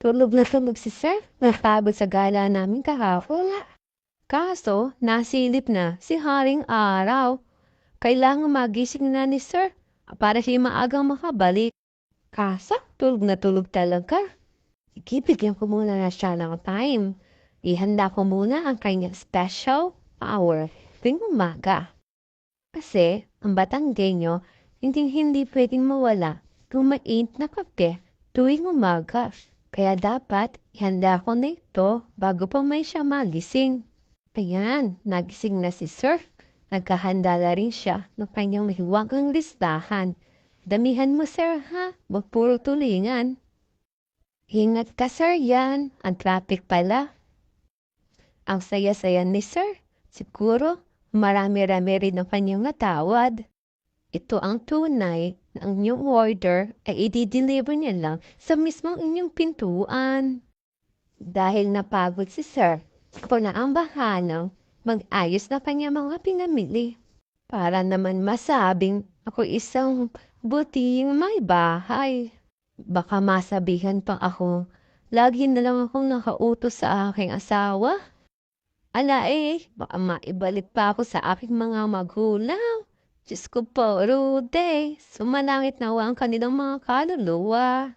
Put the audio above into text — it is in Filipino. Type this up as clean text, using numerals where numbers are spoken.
Tulog na tulog si Sir. Napagod sa gala namin kahapon. Kaso, nasilip na si Haring Araw. Kailangan magising na ni Sir para siya maagang makabalik. Kaso, tulog na tulog talaga. Ikibigyan ko muna na siya ng time. Ihanda ko muna ang kanyang special hour tuwing umaga. Kasi, ang Batanggenyo, hindi pwedeng mawala kung mainit na kape tuwing umaga. Kaya dapat ihanda ko na ito bago pa may siya magising. Ayan, nagising na si Sir. Nagkahanda na rin siya ng kanyang mahiwagang listahan. Damihan mo, Sir, ha? Huwag puro tulingan. Ingat ka, Sir, yan. Ang traffic pala. Ang saya-saya ni Sir. Siguro, marami-rami rin ang kanyang natawad. Ito ang tunay na ang inyong order ay i-deliver niya lang sa mismong inyong pintuan. Dahil napagod si Sir, ako na ang bahalang mag-ayos na kanya mga pinamili. Para naman masabing ako isang buting may bahay. Baka masabihan pa ako, lagi na lang akong nakautos sa aking asawa. Ala baka maibalik pa ako sa aking mga magulang. Diyos ko po, Rude, sumalangit nawa ang kanilang mga kaluluwa.